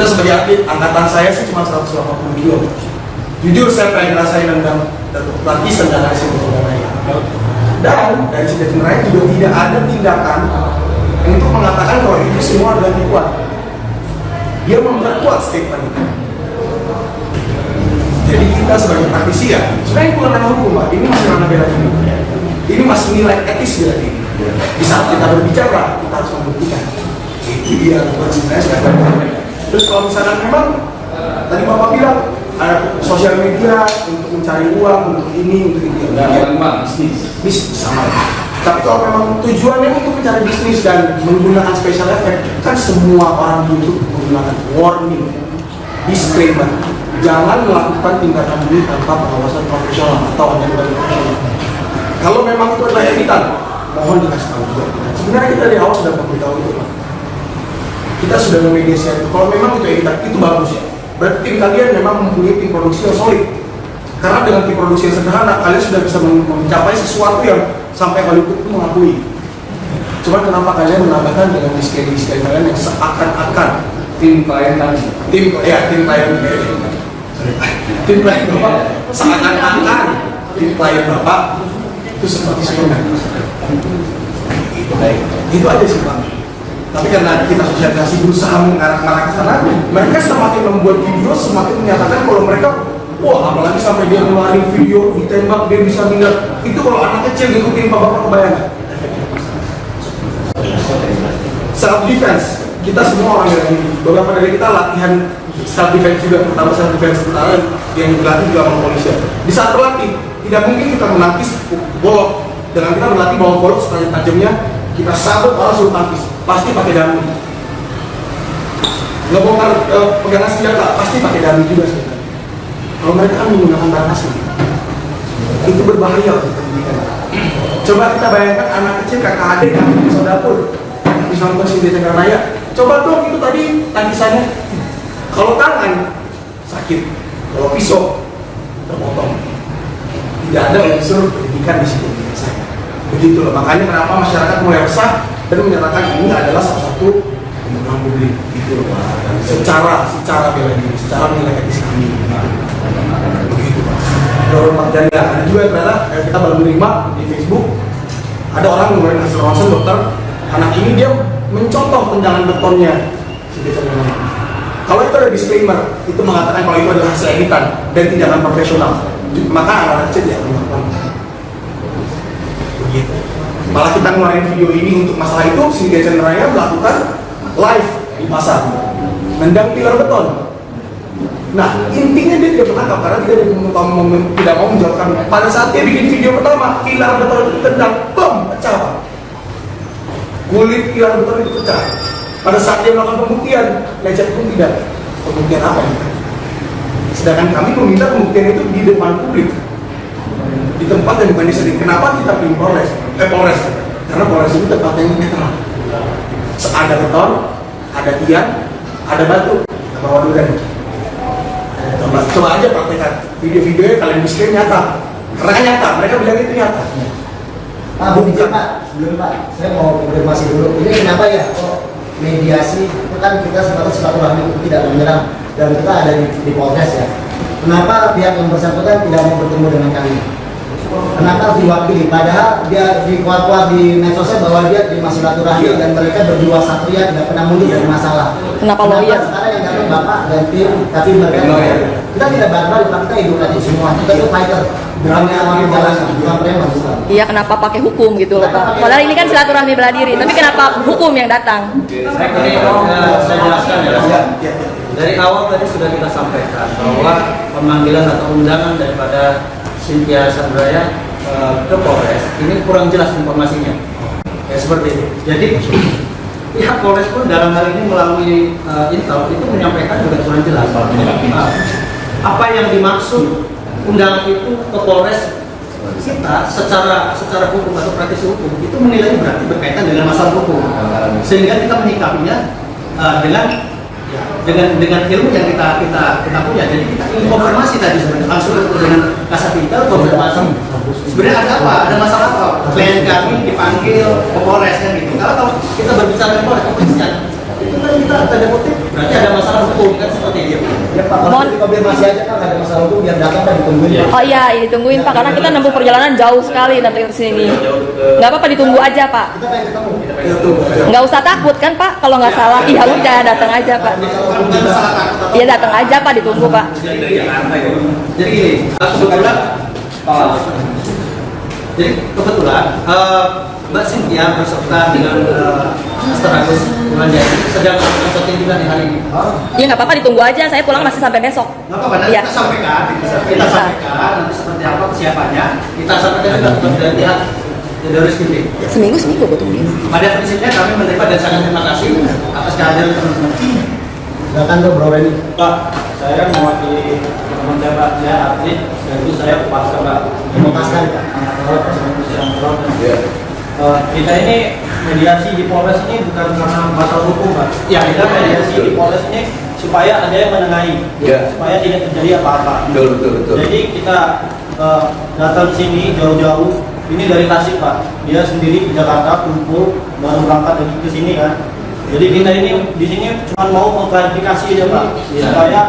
Kita sebagai atlet, angkatan saya sih cuma 180 kilo. Jujur saya pengen ngerasain nendang lapis dan hasil Jatinraya. Dan dari Jatinraya juga tidak ada tindakan untuk mengatakan kalau itu semua adalah tipuan. Dia memperkuat statement itu. Jadi kita sebagai praktisi ya, sebenarnya bukan ranah hukum, Pak. Ini masih ranah bela diri. Ini masih nilai etis bela diri. Di saat kita berbicara, kita harus membuktikan. Itu dia buat sebenarnya saya. Terus kalau misalnya memang tadi Bapak bilang ada sosial media untuk mencari uang, untuk ini, untuk itu. Bisnis sama. Tapi kalau memang tujuannya untuk mencari bisnis dan menggunakan special effect, kan semua orang YouTube menggunakan warning, disclaimer, jangan melakukan tindakan ini tanpa pengawasan profesional atau hanya profesional. Kalau memang itu adalah editan, mohon dikasih tahu juga. Sebenarnya kita dari awal sudah memberitahu itu, Pak. Kita sudah memediasi itu. Kalau memang itu editan, itu bagus ya. Berarti tim kalian memang mempunyai tim produksi yang solid. Karena dengan tim produksi yang sederhana, kalian sudah bisa mencapai sesuatu yang sampai Hollywood itu mengakui. Cuma kenapa kalian menambahkan dengan disclaimer kalian yang seakan-akan tim klien tadi, tim klien bapak, seakan-akan tim klien bapak itu seperti sebelumnya. Itu aja sih Pak. Tapi karena kita sosialisasi berusaha mengarah ke sana, mereka semakin membuat video, semakin menyatakan kalau mereka, wah apalagi sampai dia ngeluarin video ditembak dia bisa meninggal. Itu kalau anak kecil ngikutin bapak kebayang. Self defense, kita semua orang yang beberapa dari kita latihan self defense juga, pertama self defense pertama yang dilatih juga sama polisi. Di saat berlatih, tidak mungkin kita menangkis bolok dengan kita berlatih bawa bolok setajam-tajamnya kita sabut orang suruh tangkis, pasti pakai dami. Ngebongkar pegangan senjata pasti pakai dami juga sebenarnya. Kalau mereka kan menggunakan barang asli, itu berbahaya untuk pendidikan. Coba kita bayangkan anak kecil kakak adik yang bisa dapur, bisa nonton Sindia Jatinraya. Coba dong itu tadi tangkisannya. Kalau tangan sakit, kalau pisau terpotong. Tidak ada unsur pendidikan di situ. Begitu loh, makanya kenapa masyarakat mulai resah dan menyatakan ini adalah salah satu pembunuhan publik gitu loh Pak. Secara bela diri, secara menilai etis kami. Begitu Pak. Pak Janda, ada juga ternyata kita baru menerima di Facebook ada orang ngeluarin hasil ronsen dokter anak ini dia mencontoh tendangan betonnya. Kalau itu ada disclaimer, itu mengatakan kalau itu adalah hasil editan dan tindakan profesional, maka anak kecil tidak melakukan. Begitu. Malah kita ngeluarin video ini untuk masalah itu, Sindia Jatinraya melakukan live di pasar, nendang pilar beton. Nah, intinya dia tidak tertangkap karena dia tidak mau menjawabkan. Pada saat dia bikin video pertama, pilar beton itu tendang, bom, pecah. Kulit pilar beton itu pecah. Pada saat dia melakukan pembuktian, lecet pun tidak. Pembuktian apa ya? Sedangkan kami meminta pembuktian itu di depan publik, di tempat yang bukan disediakan. Kenapa kita pilih Polres? Karena Polres itu tempat yang netral. Ada beton, ada tiang, ada batu, bawa durian. Coba aja praktekkan video-videonya kalian bisa nyata. Karena nyata, mereka bilang itu nyata. Pak, bukan Pak, sebelum Pak, saya mau konfirmasi dulu. Ini kenapa ya kok mediasi itu kan kita sebatas silaturahmi itu tidak menyerang dan kita ada di Polres ya. Kenapa pihak yang bersangkutan tidak mau bertemu dengan kami? Kenapa harus diwakili? Padahal dia dikuat-kuat di medsosnya bahwa dia terima silaturahmi dan mereka berdua satria tidak pernah mundur dari masalah. Kenapa lawyer? Sekarang yang datang Bapak dan tim, tapi mereka kita tidak barbar, kita edukasi semua. Kita itu fighter, drama orang jalan, bukan preman. Iya, kenapa pakai hukum gitu loh Pak? Padahal ini kan silaturahmi bela diri, tapi kenapa hukum yang datang? Saya jelaskan ya. Dari awal tadi sudah kita sampaikan bahwa pemanggilan atau undangan daripada Sindia Jatinraya ke Polres ini kurang jelas informasinya. Ya seperti itu. Jadi pihak Polres pun dalam hal ini melalui Intel itu menyampaikan juga kurang jelas. Apa yang dimaksud undangan itu ke Polres, kita secara hukum atau praktisi hukum itu menilai berarti berkaitan dengan masalah hukum, sehingga kita menyikapinya dengan ilmu yang kita punya. Jadi kita konfirmasi tadi sebenarnya langsung dengan Kasat Intel konfirmasi sebenarnya ada apa, ada masalah apa. Klien kami dipanggil ke Polres kan gitu. Kalau kita berbicara dengan Polres kepolisian itu kan kita tanda kutip Berarti ada masalah hukum kan seperti itu. Ya Pak, Mohon- kalau dikonfirmasi aja kan ada masalah hukum biar datang kan ditungguin Pak. Oh iya, ini ditungguin Pak, karena kita nempuh perjalanan jauh sekali nanti ke sini. Nggak apa-apa, ditunggu aja Pak. Kita pengen ketemu. Nggak usah takut kan Pak, kalau nggak salah. Iya udah, datang aja Pak. Iya datang aja Pak, ditunggu Pak. Jadi gini, kebetulan Mbak Cynthia beserta dengan Master Agus Wulandari sedang syuting juga di hari ini. Iya nggak apa-apa, ditunggu aja. Saya pulang masih sampai besok. Nggak apa-apa, nanti Iya. kita sampaikan, nanti seperti apa persiapannya. Kita sampaikan juga dari pihak dari Rizky. Seminggu gue tungguin. Pada prinsipnya kami menerima dan sangat terima kasih atas kehadiran teman-teman. Silakan tuh Bro Benny. Pak, saya mewakili teman saya Pak, saya atlet dan itu saya pasca Pak. Melepaskan Pak. Kita ini mediasi di Polres ini bukan karena masalah hukum Pak. Ya, Kita mediasi di Polres ini supaya ada yang menengahi, supaya tidak terjadi apa-apa. Betul. Jadi kita datang sini jauh-jauh. Ini dari Tasik Pak. Dia sendiri di Jakarta kumpul baru berangkat dari ke sini kan. Jadi kita ini di sini cuma mau mengklarifikasi aja Pak, supaya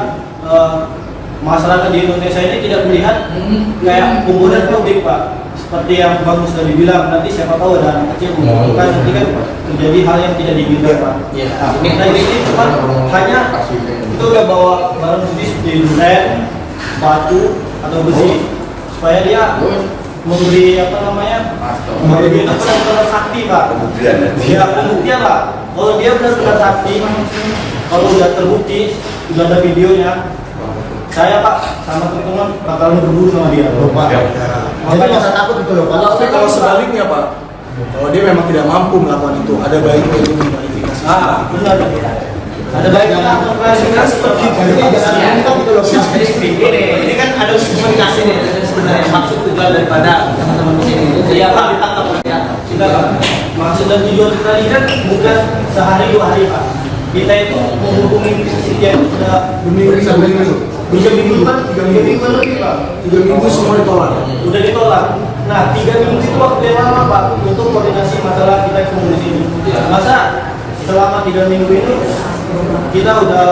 masyarakat di Indonesia ini tidak melihat kayak kuburan publik Pak. Seperti yang Bang sudah dibilang, nanti siapa tahu ada anak kecil mengumpulkan, nanti kan terjadi hal yang tidak diinginkan Pak. Nah ini cuma hanya itu udah bawa barang bukti seperti duren, batu atau besi, supaya dia memberi apa namanya, memberi benar-benar sakti Pak. Ya pembuktian Pak. Kalau dia benar-benar sakti, kalau udah terbukti, udah ada videonya, saya Pak sama teman-teman bakalan berburu sama dia. Pak. Jadi nggak usah takut itu loh Pak. Tapi kalau sebaliknya Pak, kalau dia memang tidak mampu melakukan itu, ada baiknya itu mengklarifikasi. Benar. Ada baiknya klarifikasi seperti itu. Jadi jangan kita gitu loh. Ini kan ada komunikasi nih sebenarnya maksud tujuan daripada teman-teman di sini. Iya Pak, ditangkap ya. Kita maksud dan tujuan kita ini kan bukan sehari 2 hari Pak. Kita itu menghubungi Cynthia itu sudah Berminggu. 3 minggu kan, 3 minggu lebih Pak. 3 minggu semua ditolak. Udah ditolak. Nah 3 minggu itu waktu yang lama Pak untuk koordinasi masalah kita ketemu di sini. Masa selama 3 minggu ini kita udah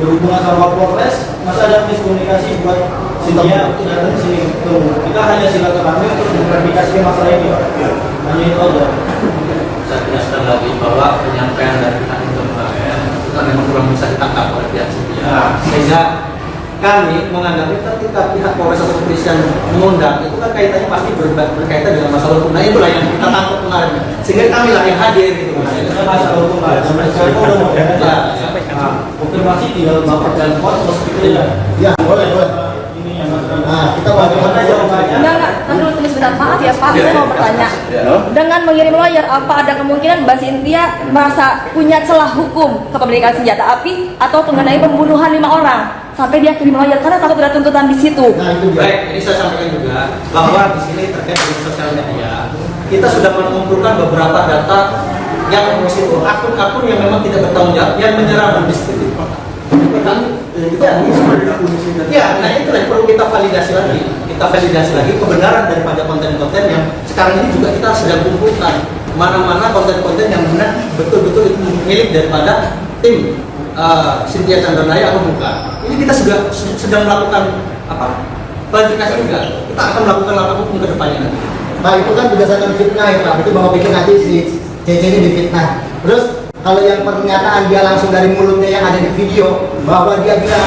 berhubungan sama Polres, masa ada miskomunikasi buat Cynthia datang ke sini ketemu. Kita hanya silaturahmi untuk mengklarifikasi masalah ini Pak. Hanya itu aja. Saya jelaskan lagi bahwa penyampaian dari pihak internet itu kan memang kurang bisa ditangkap oleh pihak Cynthia. Sehingga kami menganggap ketika pihak Polres atau kepolisian mengundang itu kan kaitannya pasti berkaitan dengan masalah hukum. Nah itulah yang kita tangkap kemarin. Sehingga kami lah yang hadir gitu. Itu masalah hukum Pak. Sampai sekarang udah mau sampai konfirmasi tinggal bapak dan pos itu ya. Ya boleh. Ini yang masalah. Nah kita mau Bagaimana jawabannya? Enggak, nanti dulu tunggu sebentar. Maaf ya Pak, saya mau bertanya. Dengan mengirim lawyer, apa ada kemungkinan Mbak Cynthia merasa punya celah hukum kepemilikan senjata api atau mengenai pembunuhan 5 orang sampai dia kirim lawyer karena takut ada tuntutan di situ? Nah itu dia. Baik, ini saya sampaikan juga bahwa di sini terkait dengan sosial media kita sudah mengumpulkan beberapa data yang akun-akun yang memang tidak bertanggung jawab yang menyerang dan distribusi. Ya, nah itu yang perlu kita validasi lagi. Kita validasi lagi kebenaran daripada konten-konten yang sekarang ini juga kita sedang kumpulkan. Mana-mana konten-konten yang benar betul-betul itu milik daripada tim Cynthia Chandranaya atau bukan. Ini kita sedang melakukan klarifikasi juga. Kita akan melakukan langkah hukum ke depannya nanti. Pak itu kan berdasarkan fitnah ya Pak. Itu bapak pikir nanti si CC ini difitnah. Terus kalau yang pernyataan dia langsung dari mulutnya yang ada di video bahwa dia bilang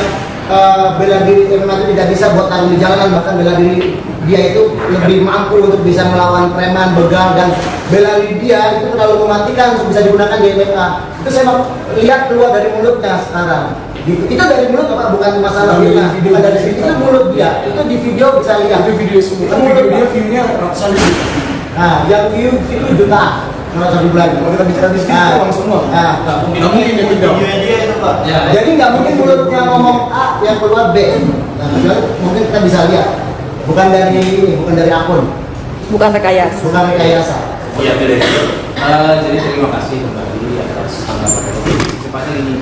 bela diri memang itu tidak bisa buat taruh di jalanan, bahkan bela diri dia itu lebih mampu untuk bisa melawan preman, begal, dan bela diri dia itu terlalu mematikan untuk bisa digunakan di MMA. Itu saya lihat keluar dari mulutnya sekarang. Gitu. Itu dari mulut Pak, bukan masalah fitnah. Bukan dari video, itu mulut dia. Itu di video bisa lihat. Itu video semua. Kan video dia view-nya ratusan ribu. Nah, yang view itu juta. Kalau satu bulan. Kalau kita bicara di sini uang semua. Nah, Tidak mungkin dia tidak. Videonya dia itu Pak. Ya, jadi nggak mungkin mulutnya ngomong A yang keluar B. Nah, jadi mungkin kita bisa lihat. Bukan dari ini, bukan dari akun, Bukan rekayasa. bukan rekayasa. Iya, jadi terima kasih kembali atas tanggapan itu. Cepatnya ini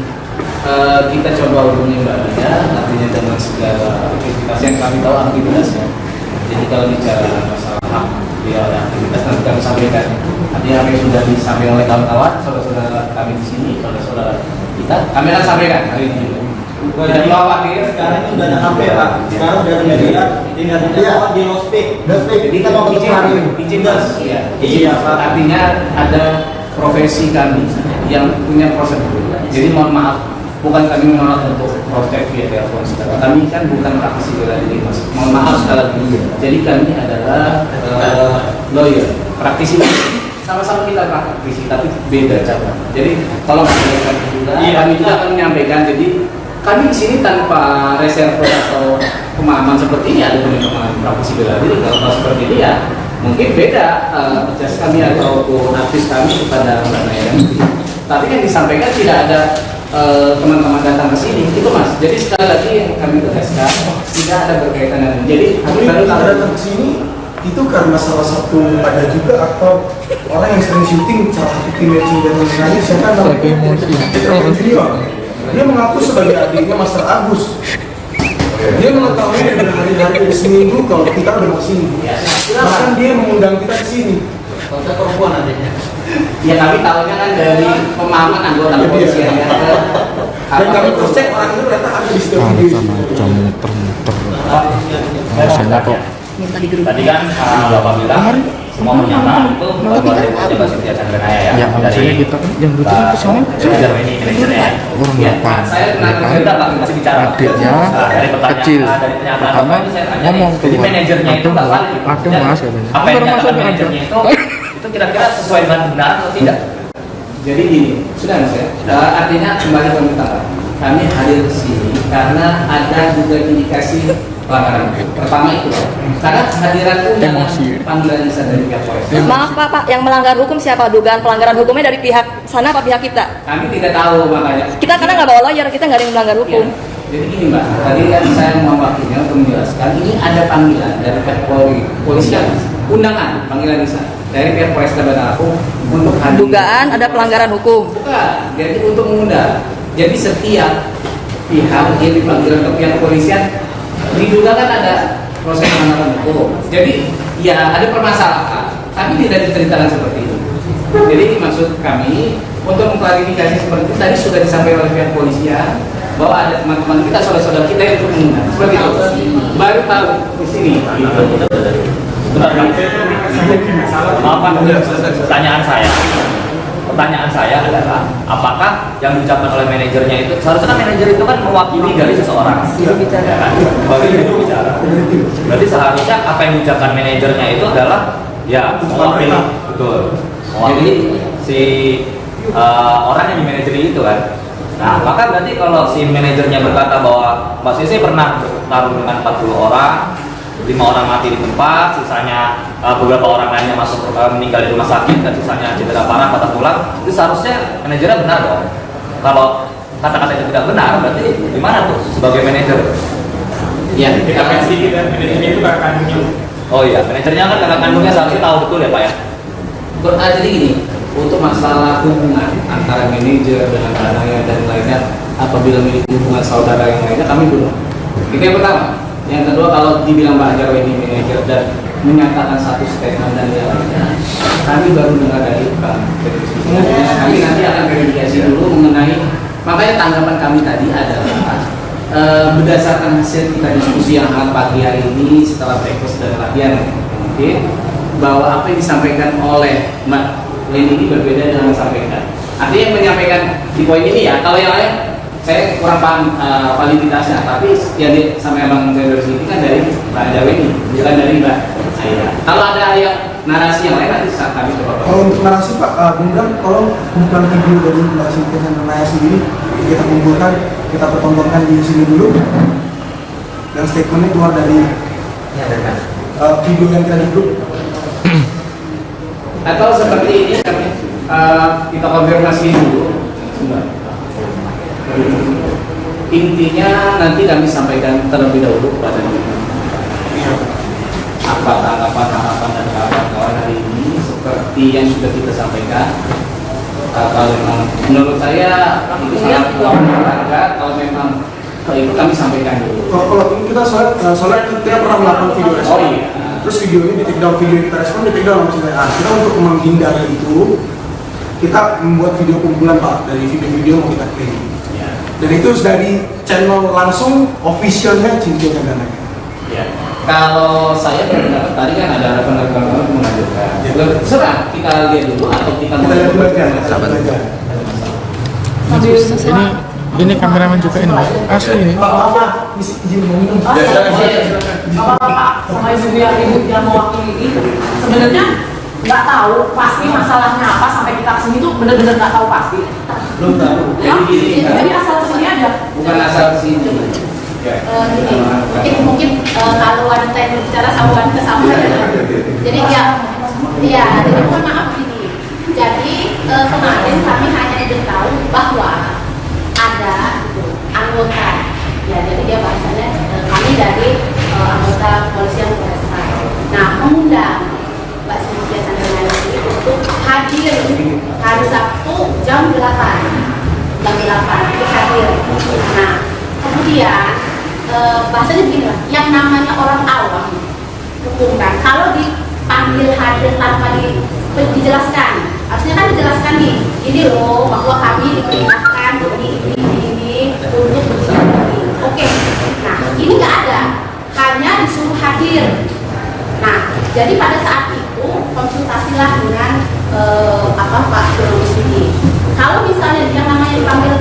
kita coba hubungi Mbak Lia, artinya dengan segala aktivitas yang kami tahu aktivitasnya. Jadi kalau bicara masalah hak, dia ada aktivitas nanti kami sampaikan. Artinya apa yang sudah disampaikan oleh kawan-kawan, saudara-saudara kami di sini, saudara-saudara kami akan sampaikan hari ini. Jadi khawatir Sekarang ini udah ada HP Pak. Sekarang udah ada media, tinggal ditelepon di lospek. Jadi kita mau ketemu hari ini. izin mas, iya. Iya, Pak. Artinya ada profesi kami yang punya prosedur. Jadi mohon maaf, bukan kami menolak untuk protek via telepon. Kami kan bukan praktisi bela diri mas. Mohon maaf sekali lagi. Jadi kami adalah lawyer, praktisi. Sama-sama kita praktisi, tapi beda cara. Jadi tolong sampaikan juga. Kami juga akan menyampaikan. Jadi kami di sini tanpa reserve atau pemahaman seperti ini, ada pemahaman praktisi bela diri. Kalau seperti ini ya mungkin beda jas kami atau artis kami kepada yang tapi kan disampaikan tidak ada teman-teman datang ke sini itu mas. Jadi sekali lagi yang kami tegaskan tidak ada berkaitan dengan jadi Tapi baru kita datang ke sini itu karena salah satu ada juga atau orang yang sering syuting salah satu tim matching dan lain-lain siapa namanya Junior. Dia mengaku sebagai adiknya Master Agus. Dia mengetahui berhari-hari seminggu kalau kita udah mau sini. Bahkan dia mengundang kita ke sini. Kalau saya perempuan adanya. ya kami tahunya kan dari pemahaman anggota kepolisian ya. Dan kami cross check orang itu ternyata ada di setiap video. Macam muter-muter. Rasanya kok Tadi kan Bapak bilang semua pernyataan itu baru dari Pak Cynthia Chandranaya ya. ya alasannya kita kan yang butuh ke sana manajer ini manajernya ya. orang lapang Saya pernah ya kan? Kita Pak masih bicara Adiknya dari pertanyaan kecil dari pernyataan pertama Bapak ini saya tanya ngomong jadi keluar manajernya itu nggak valid. ada Dan mas katanya apa yang baru masuk dikatakan aja manajernya itu kira-kira sesuai dengan kebenaran atau tidak? Jadi gini, sudah mas ya. Artinya kembali ke kita. Kami hadir ke sini karena ada juga indikasi pelanggaran. Pertama itu, karena kehadiran undangan panggilan dari pihak polres. Maaf Pak, yang melanggar hukum siapa? Dugaan pelanggaran hukumnya dari pihak sana apa pihak kita? Kami tidak tahu makanya. Kita karena nggak bawa lawyer, kita nggak ada yang melanggar hukum. Ya. Jadi gini mbak, tadi kan saya mau waktunya untuk menjelaskan ini ada panggilan dari pihak polisian, undangan panggilan bisa dari pihak Polres Bandar Lampung untuk hadir. Dugaan ada pelanggaran hukum. Bukan, jadi untuk mengundang. Jadi setiap pihak yang dipanggil ke pihak kepolisian diduga kan ada proses pelanggaran hukum. Jadi ya ada permasalahan, tapi tidak diceritakan seperti itu. Jadi maksud kami untuk mengklarifikasi seperti itu tadi sudah disampaikan oleh pihak kepolisian bahwa ada teman-teman kita, saudara-saudara kita yang untuk mengundang seperti itu. Baru tahu di sini. Benar kan? Maaf Pak, pertanyaan saya adalah apakah yang diucapkan oleh manajernya itu seharusnya manajer itu kan mewakili dari seseorang ya kan? Bagi itu bicara berarti seharusnya apa yang diucapkan manajernya itu adalah ya mewakili betul mewakili si orang yang dimanajeri itu kan. Nah maka berarti kalau si manajernya berkata bahwa Mbak Sisi pernah bertarung dengan 40 orang 5 orang mati di tempat, sisanya beberapa orang lainnya masuk meninggal di rumah sakit dan sisanya cedera parah patah tulang, itu seharusnya manajernya benar dong. Kalau kata-kata itu tidak benar, berarti gimana tuh sebagai manajer? Ya, Kita kan sedikit dan manajernya itu kakak kandungnya. Oh iya, manajernya kan kakak kandungnya seharusnya tahu betul ya Pak ya? jadi gini, untuk masalah hubungan antara manajer dengan anaknya dan lainnya, apabila memiliki hubungan saudara yang lainnya, kami belum. Itu yang pertama. Yang kedua, kalau dibilang Pak Jarwo ini manajer dan menyatakan satu statement dan yang lainnya, kami baru dengar dari Pak Kami nanti akan verifikasi dulu mengenai, makanya tanggapan kami tadi adalah berdasarkan hasil kita diskusi yang hangat pagi hari ini setelah breakfast dan latihan mungkin bahwa apa yang disampaikan oleh Mbak Leni ini berbeda dengan yang disampaikan. Artinya yang menyampaikan di poin ini ya, kalau yang lain saya kurang paham validitasnya, tapi yang sama Bang Fedor ini kan dari Mbak Jawa ini, bukan dari Mbak Aida. Kalau ada yang narasi yang lain nanti saat kami coba. Kalau untuk narasi Pak, Bunda, tolong kumpulkan video dari Mbak Cynthia Chandranaya sendiri, kita kumpulkan, kita pertontonkan di sini dulu, dan statementnya keluar dari video yang kita di grup. Atau seperti ini kita konfirmasi dulu. Intinya nanti kami sampaikan terlebih dahulu kepada apa tanggapan harapan dan kawan-kawan hari ini seperti yang sudah kita sampaikan. Kalau memang menurut saya itu sangat berharga, kalau memang itu kami sampaikan dulu. Kalau kita soalnya kita pernah melakukan video respon. Oh iya. Terus video ini di take down, video yang kita respon di take down sama kita untuk menghindari itu, kita membuat video kumpulan Pak, dari video-video mau kita kirim. Dan itu dari channel langsung officialnya Cintia Cendana. Ya. Kalau saya berpendapat tadi kan ada rekan-rekan mengajukan. Terserah kita lihat dulu atau kita lihat dulu aja. Ini kameramen juga ini, asli ini. Pak, izin mau minum. Pak, sama ibu yang ribut yang mewakili ini sebenarnya nggak tahu pasti masalahnya apa sampai kita kesini tuh bener-bener nggak tahu pasti. belum tahu. Jadi asal kesini aja. Bukan asal sini. Mungkin kalau wanita yang berbicara sama wanita sama ya. Jadi jadi mohon maaf ini. Jadi kemarin kami hanya diberitahu bahwa ada anggota, ya jadi dia bahasanya kami dari anggota kepolisian Polresta. Nah, mengundang Mbak Cynthia Cendana ini untuk hadir hari Sabtu jam 8 itu hadir. Nah, kemudian bahasanya begini lah, yang namanya orang awam hukum kan, kalau dipanggil hadir tanpa dijelaskan, harusnya kan dijelaskan nih, ini loh bahwa kami diperintahkan ini untuk begini. Oke, nah ini nggak ada, hanya disuruh hadir. Nah, jadi pada saat itu konsultasilah dengan Pak Jurus ini. Kalau misalnya yang namanya dipanggil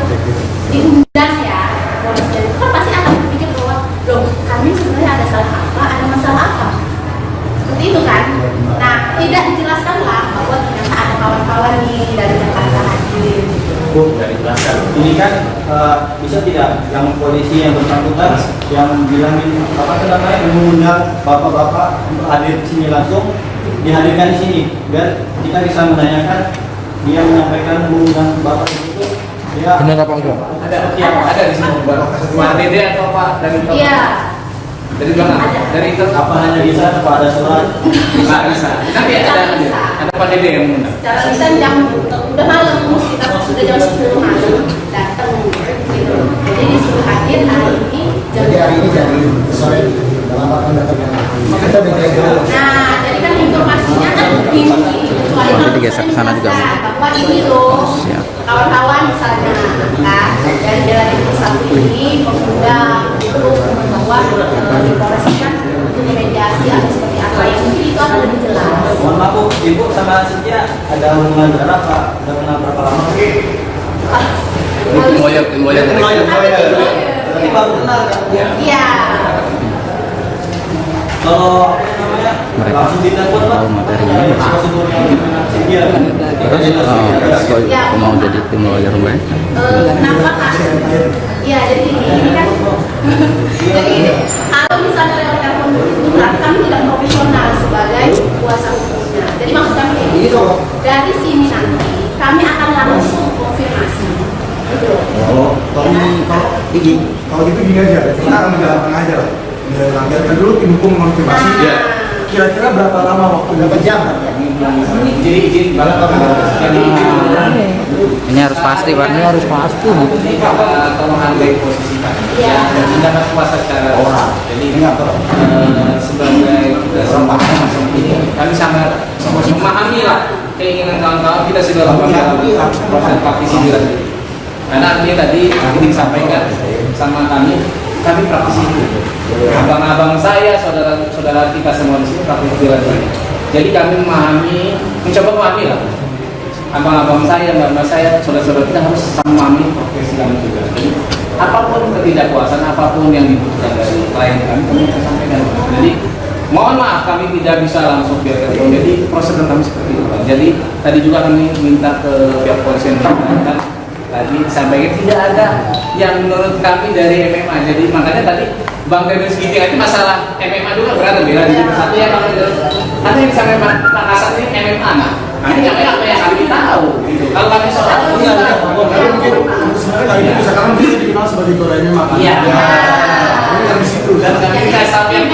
diundang ya, itu kan pasti akan berpikir bahwa loh kami sebenarnya ada salah apa, ada masalah apa, seperti itu kan. Nah, tidak dijelaskanlah bahwa ternyata ada kawan-kawan nih dari Jakarta hadir. Bu, dari belakang. Ini kan bisa tidak yang polisi yang bersangkutan yang bilangin apa namanya mengundang bapak-bapak untuk hadir di sini langsung dihadirkan di sini biar kita bisa menanyakan dia menyampaikan mengundang bapak itu dia Benar apa enggak? Ada di sini Pak Dede atau Pak dari Iya. Dari belakang. Dari itu apa hanya bisa apa ada surat? bisa. Tapi ada Pak Dede yang mengundang. Secara lisan jam udah malam, kita sudah jam 10 malam datang gitu. Jadi disuruh hadir hari ini Jadi hari ini jadi sore dalam waktu datang. Kita beda. Nah, jadi kan informasinya kan begini, kecuali kalau digeser ke sana juga. bahwa ini loh kawan-kawan misalnya kan dari jalan yang satu ini mengundang untuk bahwa di Polres kan untuk mediasi atau seperti apa yang mungkin itu akan lebih jelas. Mohon maaf Bu, Ibu sama Cynthia ada hubungan berapa? Udah kenal berapa lama? Lawyer. Berarti baru kenal kan? Iya. Kalau apa namanya langsung ditelepon Pak. Prosedurnya Cynthia kan? Mau jadi tim lawyer Mbak? Kenapa kan? Iya, jadi ini kan jadi kalau misalnya lewat telepon itu berarti kami tidak profesional sebagai kuasa hukumnya. Jadi maksud kami kayak gitu. Dari sini nanti kami akan langsung konfirmasi. Gitu. Kalau gitu gini aja, kita akan menjalankan aja lah. Menjalankan dulu tim hukum konfirmasi. Kira-kira berapa lama waktu? Berapa jam? Izin Ini harus pasti Pak. Ini harus pasti. tolong hargai posisi kami. Dan tindakan kuasa secara orang. Jadi sebagai kita sama-sama ini kami sangat memahami lah keinginan kawan-kawan kita sudah lakukan proses praktisi juga. Karena artinya tadi disampaikan sama kami praktisi itu. Abang-abang saya, saudara-saudara kita semua di sini praktisi juga. Jadi kami mencoba memahami lah. Abang-abang saya, mbak-mbak saya, saudara-saudara kita harus sama memahami profesi kami juga. Jadi apapun ketidakpuasan, apapun yang dibutuhkan dari klien kami kita sampaikan. Jadi mohon maaf kami tidak bisa langsung via telepon. Jadi prosedur kami seperti itu. Jadi tadi juga kami minta ke pihak polisi yang tadi sampaikan tidak ada yang menurut kami dari MMA. Jadi makanya tadi Bang Demis Giting itu masalah MMA juga berat bela di satu ya Bang Demis. Nanti yang disampaikan Pak Hasan ini MMA. Nah ini apa yang kami tahu. Gitu. Kalau kami soal punya sebenarnya kali ini bisa karena bisa dikenal sebagai Korea MMA. Iya. Ini dari situ. Dan kami kasih tahu yang